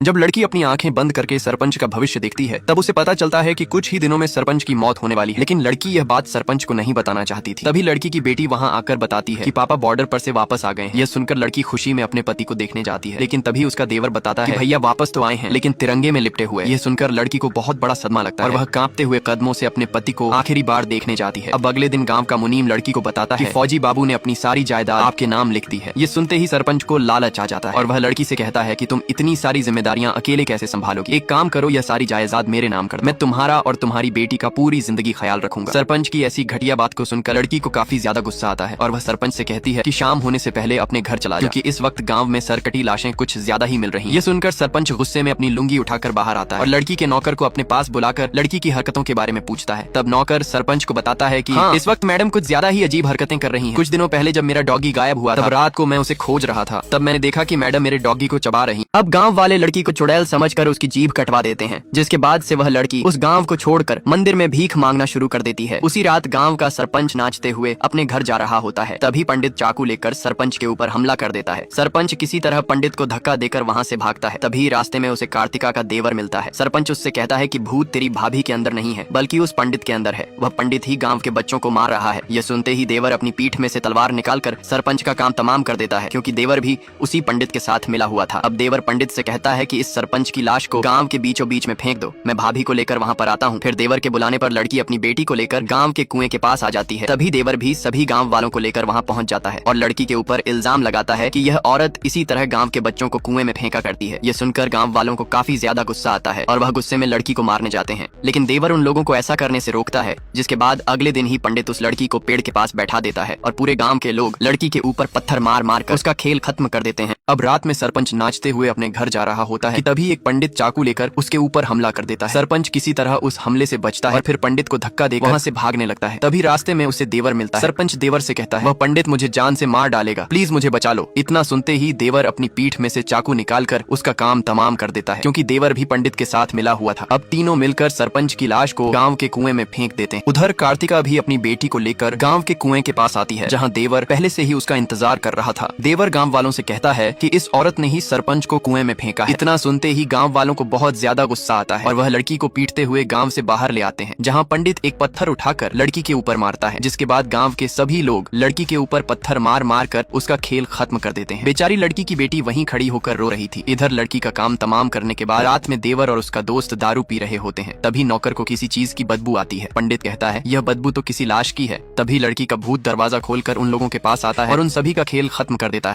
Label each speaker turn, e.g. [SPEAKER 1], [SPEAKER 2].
[SPEAKER 1] जब लड़की अपनी आंखें बंद करके सरपंच का भविष्य देखती है तब उसे पता चलता है कि कुछ ही दिनों में सरपंच की मौत होने वाली है। लेकिन लड़की यह बात सरपंच को नहीं बताना चाहती थी। तभी लड़की की बेटी वहां आकर बताती है कि पापा बॉर्डर पर से वापस आ गए हैं। यह सुनकर लड़की खुशी में अपने पति को देखने जाती है, लेकिन तभी उसका देवर बताता है कि भैया वापस तो आए हैं लेकिन तिरंगे में लिपटे हुए। यह सुनकर लड़की को बहुत बड़ा सदमा लगता है और वह कांपते हुए कदमों से अपने पति को आखिरी बार देखने जाती है। अब अगले दिन गाँव का मुनीम लड़की को बताता है फौजी बाबू ने अपनी सारी जायदाद आपके नाम लिख दी है। ये सुनते ही सरपंच को लालच आ जाता है और वह लड़की से कहता है कि तुम इतनी सारी जिम्मेदारियां अकेले कैसे संभालोगी। एक काम करो, यह सारी जायदाद मेरे नाम कर दो। मैं तुम्हारा और तुम्हारी बेटी का पूरी जिंदगी ख्याल रखूंगा। सरपंच की ऐसी घटिया बात को सुनकर लड़की को काफी ज्यादा गुस्सा आता है और वह सरपंच से कहती है कि शाम होने से पहले अपने घर चला जा, क्योंकि इस वक्त गांव में सरकटी लाशें कुछ ज्यादा ही मिल रही हैं। ये सुनकर सरपंच गुस्से में अपनी लुंगी उठाकर बाहर आता है और लड़की के नौकर को अपने पास बुलाकर लड़की की हरकतों के बारे में पूछता है। तब नौकर सरपंच को बताता है कि इस वक्त मैडम कुछ ज्यादा ही अजीब हरकतें कर रही हैं। कुछ दिनों पहले जब मेरा डॉगी गायब हुआ तब रात को मैं उसे खोज रहा था, तब मैंने देखा कि मैडम मेरे डॉगी को चबा रही। अब गांव वाले लड़की को चुड़ैल समझकर उसकी जीभ कटवा देते हैं, जिसके बाद से वह लड़की उस गांव को छोड़कर मंदिर में भीख मांगना शुरू कर देती है। उसी रात गांव का सरपंच नाचते हुए अपने घर जा रहा होता है। तभी पंडित चाकू लेकर सरपंच के ऊपर हमला कर देता है। सरपंच किसी तरह पंडित को धक्का देकर वहां से भागता है। तभी रास्ते में उसे कार्तिका का देवर मिलता है। सरपंच उससे कहता है कि भूत तेरी भाभी के अंदर नहीं है बल्कि उस पंडित के अंदर है। वह पंडित ही गाँव के बच्चों को मार रहा है। यह सुनते ही देवर अपनी पीठ में से तलवार निकालकर सरपंच का काम तमाम कर देता है, क्योंकि देवर भी उसी पंडित के साथ मिला हुआ था। अब देवर पंडित से कहता है कि इस सरपंच की लाश को गांव के बीचों बीच में फेंक दो, मैं भाभी को लेकर वहां पर आता हूँ। फिर देवर के बुलाने पर लड़की अपनी बेटी को लेकर गांव के कुएं के पास आ जाती है। तभी देवर भी सभी गांव वालों को लेकर वहां पहुंच जाता है और लड़की के ऊपर इल्जाम लगाता है कि यह औरत इसी तरह गांव के बच्चों को कुएं में फेंका करती है। यह सुनकर गांव वालों को काफी ज्यादा गुस्सा आता है और वह गुस्से में लड़की को मारने जाते हैं, लेकिन देवर उन लोगों को ऐसा करने से रोकता है। जिसके बाद अगले दिन ही पंडित उस लड़की को पेड़ के पास बैठा देता है और पूरे गाँव के लोग लड़की के ऊपर पत्थर मार मार कर उसका खेल खत्म कर देते हैं। अब रात में सरपंच नाचते हुए अपने घर जा रहा होता है कि तभी एक पंडित चाकू लेकर उसके ऊपर हमला कर देता है। सरपंच किसी तरह उस हमले से बचता है और फिर पंडित को धक्का देकर वहां से भागने लगता है। तभी रास्ते में उसे देवर मिलता है। सरपंच देवर से कहता है वह पंडित मुझे जान से मार डालेगा, प्लीज मुझे बचा लो। इतना सुनते ही देवर अपनी पीठ में से चाकू निकालकर उसका काम तमाम कर देता है, क्योंकि देवर भी पंडित के साथ मिला हुआ था। अब तीनों मिलकर सरपंच की लाश को गाँव के कुएं में फेंक देते हैं। उधर कार्तिका भी अपनी बेटी को लेकर गाँव के कुएं के पास आती है, जहाँ देवर पहले से ही उसका इंतजार कर रहा था। देवर गाँव वालों से कहता है कि इस औरत ने ही सरपंच को कुएं में फेंका है। इतना सुनते ही गाँव वालों को बहुत ज्यादा गुस्सा आता है और वह लड़की को पीटते हुए गांव से बाहर ले आते हैं, जहां पंडित एक पत्थर उठाकर लड़की के ऊपर मारता है। जिसके बाद गांव के सभी लोग लड़की के ऊपर पत्थर मार मार कर उसका खेल खत्म कर देते हैं। बेचारी लड़की की बेटी वहीं खड़ी होकर रो रही थी। इधर लड़की का काम तमाम करने के बाद रात में देवर और उसका दोस्त दारू पी रहे होते हैं। तभी नौकर को किसी चीज की बदबू आती है। पंडित कहता है यह बदबू तो किसी लाश की है। तभी लड़की का भूत दरवाजा खोलकर उन लोगों के पास आता है और उन सभी का खेल खत्म कर देता है।